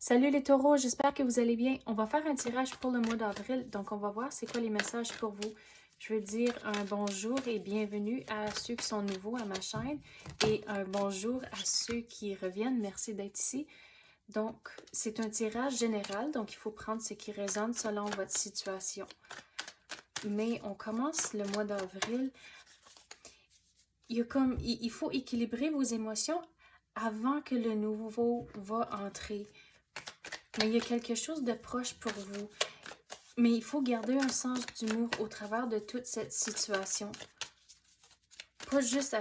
Salut les taureaux, j'espère que vous allez bien. On va faire un tirage pour le mois d'avril, donc on va voir c'est quoi les messages pour vous. Je veux dire un bonjour et bienvenue à ceux qui sont nouveaux à ma chaîne et un bonjour à ceux qui reviennent. Merci d'être ici. Donc, c'est un tirage général, donc il faut prendre ce qui résonne selon votre situation. Mais on commence le mois d'avril. Il faut équilibrer vos émotions avant que le nouveau va entrer. Mais il y a quelque chose de proche pour vous. Mais il faut garder un sens d'humour au travers de toute cette situation. Pas juste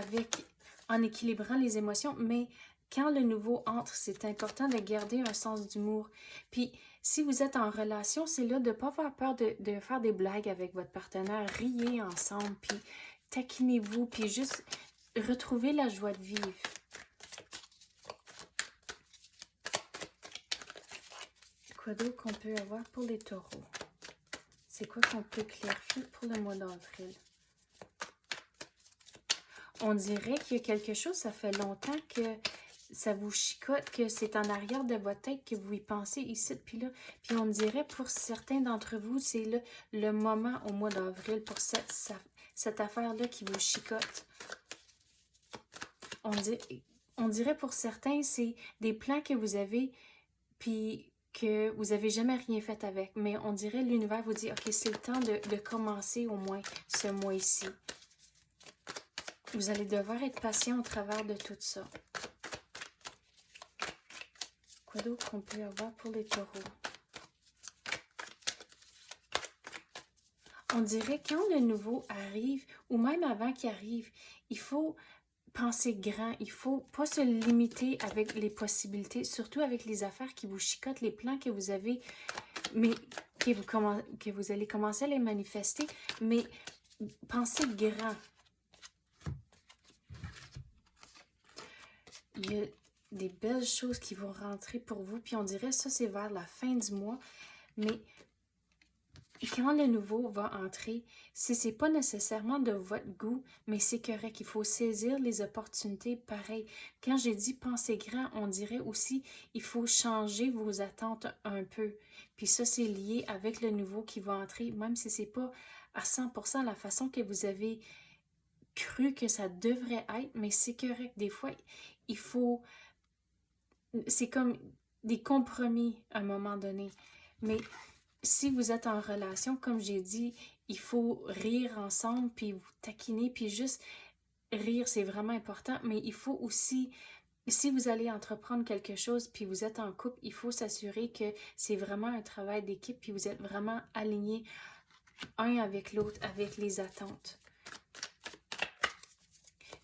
en équilibrant les émotions, mais quand le nouveau entre, c'est important de garder un sens d'humour. Puis, si vous êtes en relation, c'est là de ne pas avoir peur de faire des blagues avec votre partenaire. Riez ensemble, puis taquinez-vous, puis juste retrouvez la joie de vivre. Quoi d'autre qu'on peut avoir pour les taureaux? C'est quoi qu'on peut clarifier pour le mois d'avril? On dirait qu'il y a quelque chose, ça fait longtemps que ça vous chicote, que c'est en arrière de votre tête que vous y pensez ici, puis là. Puis on dirait pour certains d'entre vous, c'est le moment au mois d'avril pour cette affaire-là qui vous chicote. On dirait pour certains, c'est des plans que vous avez, puis que vous n'avez jamais rien fait avec. Mais on dirait l'univers vous dit, OK, c'est le temps de commencer au moins ce mois-ci. Vous allez devoir être patient au travers de tout ça. Quoi d'autre qu'on peut avoir pour les taureaux? On dirait quand le nouveau arrive, ou même avant qu'il arrive, il faut penser grand. Il ne faut pas se limiter avec les possibilités, surtout avec les affaires qui vous chicotent, les plans que vous avez, mais que vous allez commencer à les manifester. Mais pensez grand. Il y a des belles choses qui vont rentrer pour vous, puis on dirait ça, c'est vers la fin du mois, mais quand le nouveau va entrer, si c'est pas nécessairement de votre goût, mais c'est correct, il faut saisir les opportunités pareil. Quand j'ai dit penser grand, on dirait aussi il faut changer vos attentes un peu. Puis ça, c'est lié avec le nouveau qui va entrer, même si c'est pas à 100% la façon que vous avez cru que ça devrait être, mais c'est correct. Des fois, il faut... C'est comme des compromis à un moment donné. Mais si vous êtes en relation, comme j'ai dit, il faut rire ensemble, puis vous taquiner, puis juste rire, c'est vraiment important. Mais il faut aussi, si vous allez entreprendre quelque chose, puis vous êtes en couple, il faut s'assurer que c'est vraiment un travail d'équipe, puis vous êtes vraiment alignés un avec l'autre, avec les attentes.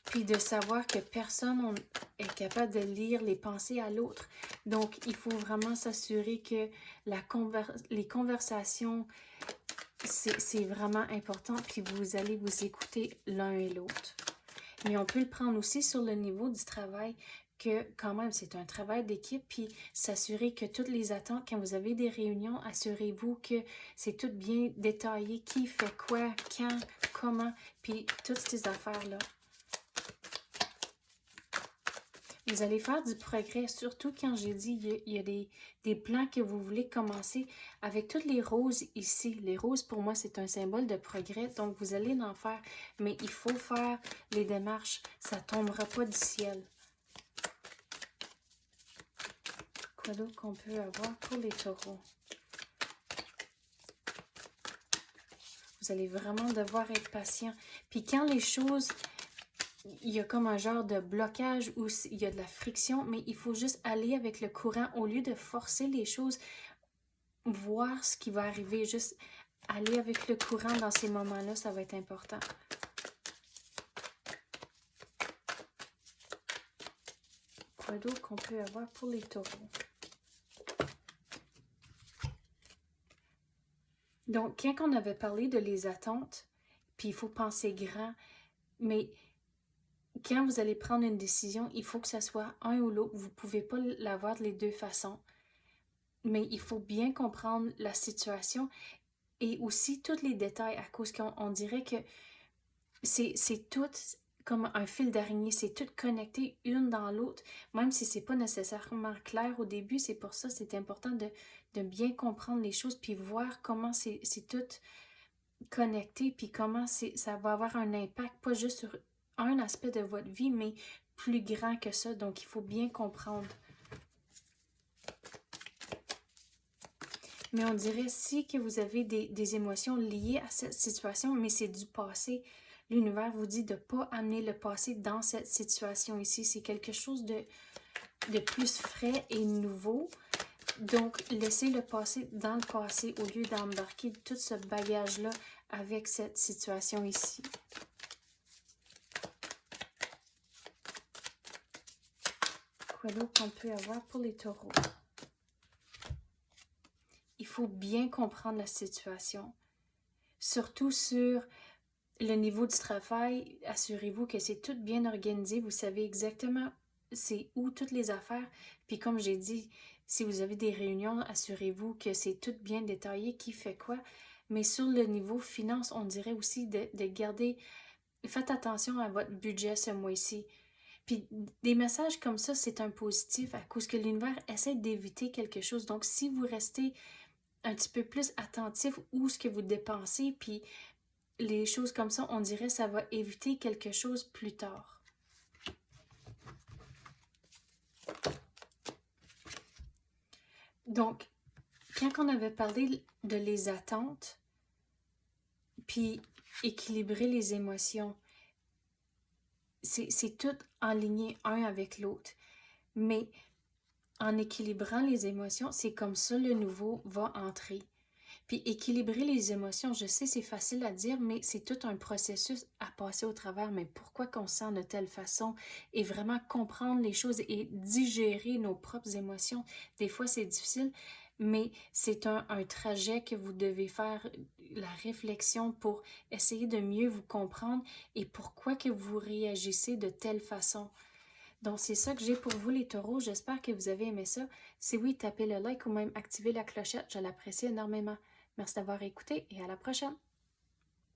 Puis de savoir que personne est capable de lire les pensées à l'autre. Donc, il faut vraiment s'assurer que les conversations, c'est vraiment important, puis vous allez vous écouter l'un et l'autre. Mais on peut le prendre aussi sur le niveau du travail, que quand même, c'est un travail d'équipe, puis s'assurer que toutes les attentes, quand vous avez des réunions, assurez-vous que c'est tout bien détaillé, qui fait quoi, quand, comment, puis toutes ces affaires-là. Vous allez faire du progrès, surtout quand j'ai dit il y a des plans que vous voulez commencer avec toutes les roses ici. Les roses, pour moi, c'est un symbole de progrès, donc vous allez en faire, mais il faut faire les démarches. Ça ne tombera pas du ciel. Quoi d'autre qu'on peut avoir pour les taureaux? Vous allez vraiment devoir être patient. Puis quand les choses... Il y a comme un genre de blocage où il y a de la friction, mais il faut juste aller avec le courant au lieu de forcer les choses, voir ce qui va arriver, juste aller avec le courant dans ces moments-là, ça va être important. Quoi d'autre qu'on peut avoir pour les taureaux? Donc, quand on avait parlé de les attentes, puis il faut penser grand, mais quand vous allez prendre une décision, il faut que ce soit un ou l'autre. Vous ne pouvez pas l'avoir de les deux façons. Mais il faut bien comprendre la situation et aussi tous les détails à cause qu'on dirait que c'est tout comme un fil d'araignée, c'est tout connecté une dans l'autre, même si c'est pas nécessairement clair au début. C'est pour ça que c'est important de bien comprendre les choses, puis voir comment c'est tout connecté, puis comment ça va avoir un impact, pas juste sur un aspect de votre vie, mais plus grand que ça. Donc, il faut bien comprendre. Mais on dirait si que vous avez des émotions liées à cette situation, mais c'est du passé. L'univers vous dit de ne pas amener le passé dans cette situation ici. C'est quelque chose de plus frais et nouveau. Donc, laissez le passé dans le passé au lieu d'embarquer tout ce bagage-là avec cette situation ici. Quoi d'autre qu'on peut avoir pour les taureaux? Il faut bien comprendre la situation. Surtout sur le niveau du travail, assurez-vous que c'est tout bien organisé. Vous savez exactement c'est où toutes les affaires. Puis comme j'ai dit, si vous avez des réunions, assurez-vous que c'est tout bien détaillé, qui fait quoi. Mais sur le niveau finance, on dirait aussi de garder... Faites attention à votre budget ce mois-ci. Puis des messages comme ça, c'est un positif à cause que l'univers essaie d'éviter quelque chose. Donc si vous restez un petit peu plus attentif où ce que vous dépensez, puis les choses comme ça, on dirait que ça va éviter quelque chose plus tard. Donc, quand on avait parlé de les attentes, puis équilibrer les émotions, c'est tout aligné un avec l'autre. Mais en équilibrant les émotions, c'est comme ça le nouveau va entrer. Puis équilibrer les émotions, je sais c'est facile à dire, mais c'est tout un processus à passer au travers. Mais pourquoi qu'on se sent de telle façon et vraiment comprendre les choses et digérer nos propres émotions. Des fois c'est difficile, mais c'est un trajet que vous devez faire, la réflexion pour essayer de mieux vous comprendre et pourquoi que vous réagissez de telle façon. Donc, c'est ça que j'ai pour vous, les taureaux. J'espère que vous avez aimé ça. Si oui, tapez le like ou même activez la clochette. Je l'apprécie énormément. Merci d'avoir écouté et à la prochaine.